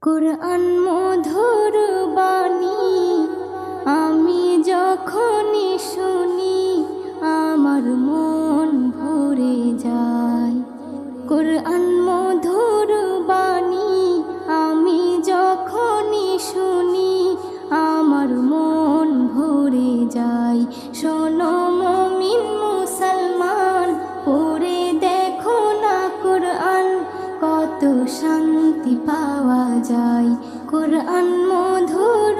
কুরআন মধুর বাণী আমি যখনই শুনি আমার মন ভরে যায়। কুরআন মধুর বাণী আমি যখনই শুনি আমার মন ভরে যায়। শোনো মুমিন মুসলমান, পড়ে দেখো না কুরআন, কত শান্তি পাওয়া যায়। কুরআন মধুর